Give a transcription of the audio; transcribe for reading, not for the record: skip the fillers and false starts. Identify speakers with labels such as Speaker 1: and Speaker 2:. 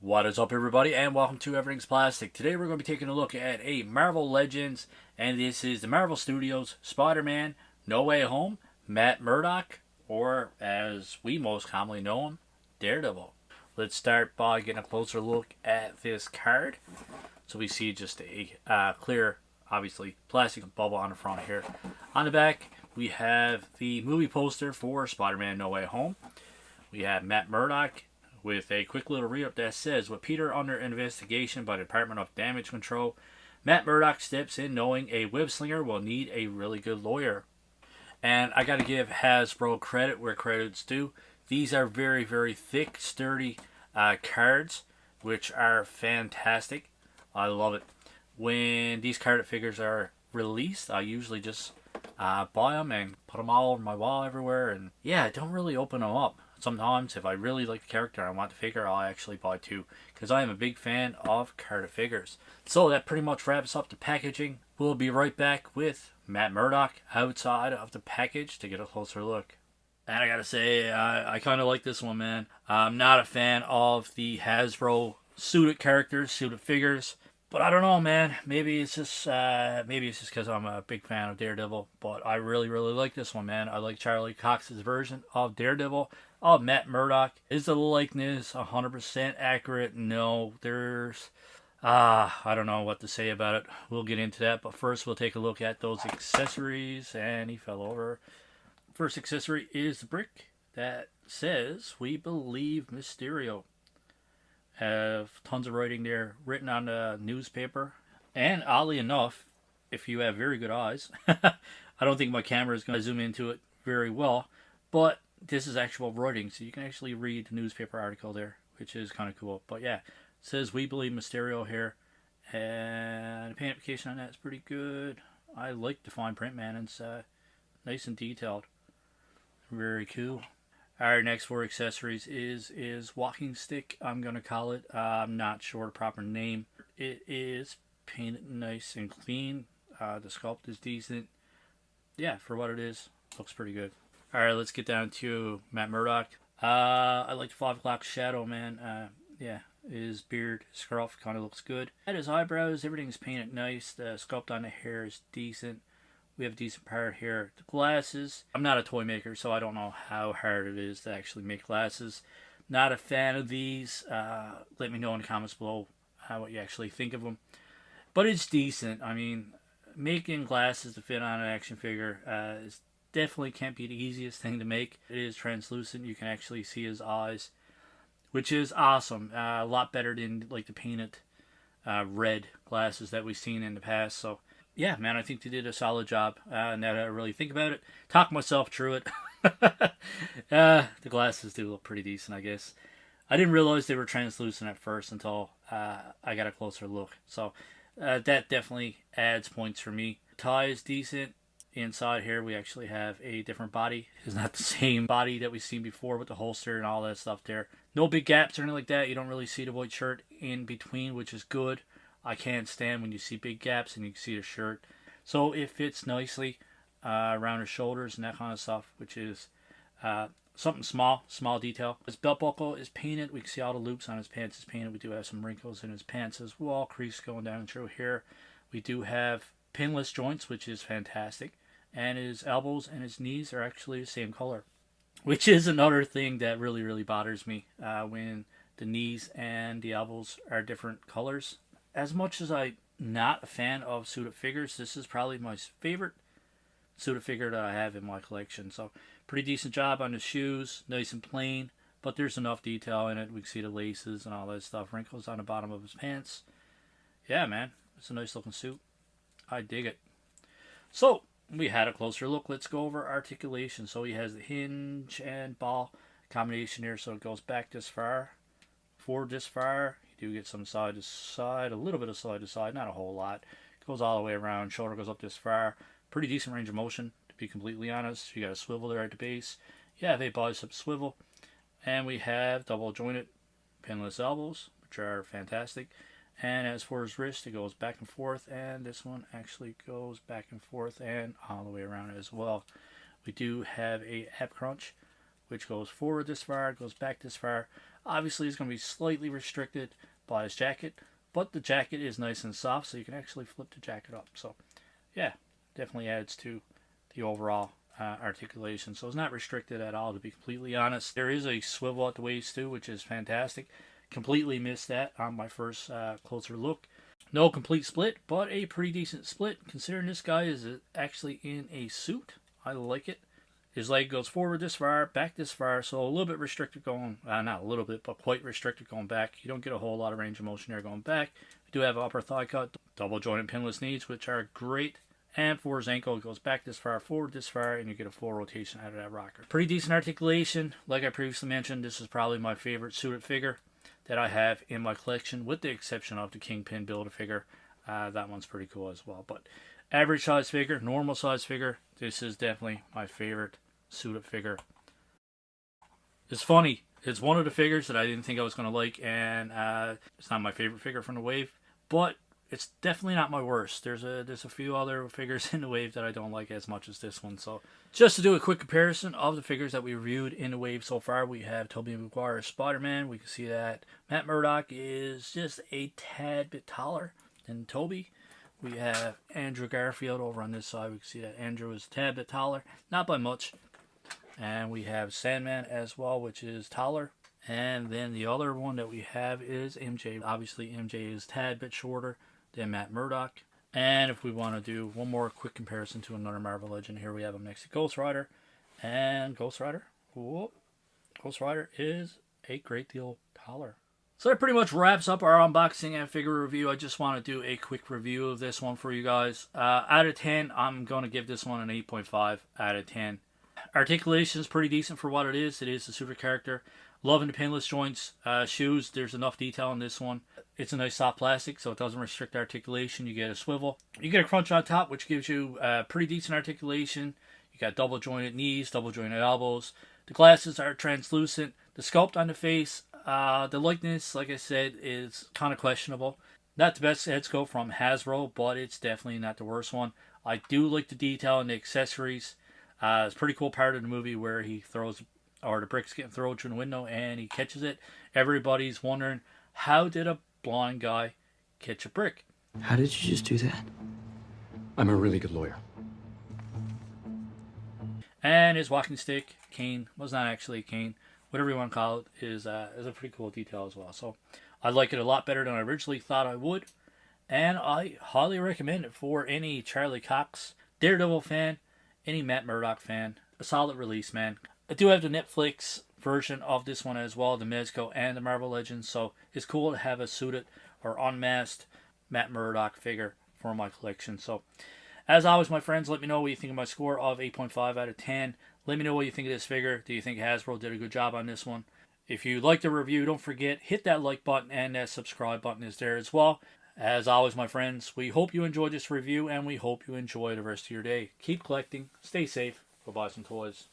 Speaker 1: What is up, everybody, and welcome to Everything's Plastic. Today we're going to be taking a look at a Marvel Legends, and this is the Marvel Studios Spider-Man No Way Home, Matt Murdock, or as we most commonly know him, Daredevil. Let's start by getting a closer look at this card. So we see just a clear, obviously, plastic bubble on the front here. On the back, we have the movie poster for Spider-Man No Way Home. We have Matt Murdock with a quick little read-up that says, with Peter under investigation by the Department of Damage Control, Matt Murdock steps in knowing a web slinger will need a really good lawyer. And I got to give Hasbro credit where credit's due. These are very, very thick, sturdy cards, which are fantastic. I love it. When these card figures are released, I usually just buy them and put them all over my wall everywhere. And yeah, I don't really open them up. Sometimes, if I really like the character and I want the figure, I'll actually buy two, because I am a big fan of card figures. So that pretty much wraps up the packaging. We'll be right back with Matt Murdock outside of the package to get a closer look. And I gotta say, I kind of like this one, man. I'm not a fan of the Hasbro suited characters, suited figures. But I don't know, man. Maybe it's just because I'm a big fan of Daredevil. But I really, really like this one, man. I like Charlie Cox's version of Daredevil. Oh, Matt Murdock. Is the likeness 100% accurate? No, there's I don't know what to say about it. We'll get into that. But first, we'll take a look at those accessories. And he fell over. First accessory is the brick that says, "We believe Mysterio." Have tons of writing there written on the newspaper. And oddly enough, if you have very good eyes, I don't think my camera is going to zoom into it very well, but this is actual writing, so you can actually read the newspaper article there, which is kind of cool. But yeah, it says "We believe Mysterio" here, and the paint application on that is pretty good. I like the fine print, man. It's nice and detailed. Very cool. Our next four accessories is walking stick, I'm going to call it. I'm not sure the proper name. It is painted nice and clean. The sculpt is decent. Yeah, for what it is, looks pretty good. Alright, let's get down to Matt Murdock. I like the 5 o'clock shadow, man. Yeah, his beard, scruff kind of looks good. At his eyebrows, everything's painted nice. The sculpt on the hair is decent. We have a decent part here. The glasses, I'm not a toy maker, so I don't know how hard it is to actually make glasses. Not a fan of these. Let me know in the comments below what you actually think of them. But it's decent. I mean, making glasses to fit on an action figure is definitely can't be the easiest thing to make. It is translucent. You can actually see his eyes, which is awesome. A lot better than like the painted red glasses that we've seen in the past. So yeah, man, I think they did a solid job. Now that I really think about it, talk myself through it. The glasses do look pretty decent, I guess. I didn't realize they were translucent at first until I got a closer look. So that definitely adds points for me. Tie is decent. Inside here, we actually have a different body. It's not the same body that we've seen before with the holster and all that stuff there. No big gaps or anything like that. You don't really see the white shirt in between, which is good. I can't stand when you see big gaps and you can see the shirt. So it fits nicely around his shoulders and that kind of stuff, which is something small detail. His belt buckle is painted. We can see all the loops on his pants is painted. We do have some wrinkles in his pants as well. Crease going down through here. We do have pinless joints, which is fantastic. And his elbows and his knees are actually the same color, which is another thing that really, really bothers me when the knees and the elbows are different colors. As much as I'm not a fan of suited figures, this is probably my favorite suited figure that I have in my collection. So pretty decent job on the shoes, nice and plain, but there's enough detail in it. We can see the laces and all that stuff, wrinkles on the bottom of his pants. Yeah, man, it's a nice looking suit. I dig it. So we had a closer look. Let's go over articulation. So he has the hinge and ball combination here, so it goes back this far, forward this far. Do get some side to side, a little bit of side to side, not a whole lot. Goes all the way around, shoulder goes up this far. Pretty decent range of motion, to be completely honest. You got a swivel there at the base. You have a bicep swivel. And we have double jointed pinless elbows, which are fantastic. And as for his wrist, it goes back and forth, and this one actually goes back and forth and all the way around as well. We do have a ab crunch, which goes forward this far, goes back this far. Obviously, it's going to be slightly restricted by his jacket, but the jacket is nice and soft, so you can actually flip the jacket up. So, yeah, definitely adds to the overall articulation. So it's not restricted at all, to be completely honest. There is a swivel at the waist too, which is fantastic. Completely missed that on my first closer look. No complete split, but a pretty decent split considering this guy is actually in a suit. I like it. His leg goes forward this far, back this far, so a little bit restricted going, not a little bit, but quite restricted going back. You don't get a whole lot of range of motion there going back. We do have upper thigh cut, double jointed pinless knees, which are great. And for his ankle, it goes back this far, forward this far, and you get a full rotation out of that rocker. Pretty decent articulation. Like I previously mentioned, this is probably my favorite suited figure that I have in my collection, with the exception of the Kingpin Build-A-Figure. That one's pretty cool as well. But average size figure, normal size figure, this is definitely my favorite suited figure. It's funny. It's one of the figures that I didn't think I was going to like, and it's not my favorite figure from the wave, but it's definitely not my worst. There's a few other figures in the wave that I don't like as much as this one. So just to do a quick comparison of the figures that we reviewed in the wave so far, we have Tobey Maguire's Spider-Man. We can see that Matt Murdock is just a tad bit taller than Tobey. We have Andrew Garfield over on this side. We can see that Andrew is a tad bit taller, not by much. And we have Sandman as well, which is taller. And then the other one that we have is MJ. Obviously, MJ is a tad bit shorter than Matt Murdock. And if we want to do one more quick comparison to another Marvel Legend, here we have him next to Ghost Rider. And Ghost Rider is a great deal taller. So that pretty much wraps up our unboxing and figure review. I just want to do a quick review of this one for you guys. Out of 10, I'm going to give this one an 8.5 out of 10. Articulation is pretty decent for what it is. It is a super character. Loving the pinless joints. Shoes, there's enough detail in this one. It's a nice soft plastic, so it doesn't restrict articulation. You get a swivel. You get a crunch on top, which gives you pretty decent articulation. You got double jointed knees, double jointed elbows. The glasses are translucent. The sculpt on the face, the likeness, like I said, is kind of questionable. Not the best head sculpt from Hasbro, but it's definitely not the worst one. I do like the detail in the accessories. It's a pretty cool part of the movie where he throws, or the brick's getting thrown through the window and he catches it. Everybody's wondering, how did a blind guy catch a brick?
Speaker 2: How did you just do that? I'm a really good lawyer.
Speaker 1: And his walking stick, cane, was not actually a cane, whatever you want to call it, is a pretty cool detail as well. So I like it a lot better than I originally thought I would. And I highly recommend it for any Charlie Cox Daredevil fan, any Matt Murdock fan. A solid release, man. I do have the Netflix version of this one as well, the Mezco and the Marvel Legends, so it's cool to have a suited or unmasked Matt Murdock figure for my collection. So, as always, my friends, let me know what you think of my score of 8.5 out of 10. Let me know what you think of this figure. Do you think Hasbro did a good job on this one? If you liked the review, don't forget, hit that like button, and that subscribe button is there as well. As always, my friends, we hope you enjoyed this review, and we hope you enjoy the rest of your day. Keep collecting, stay safe, go buy some toys.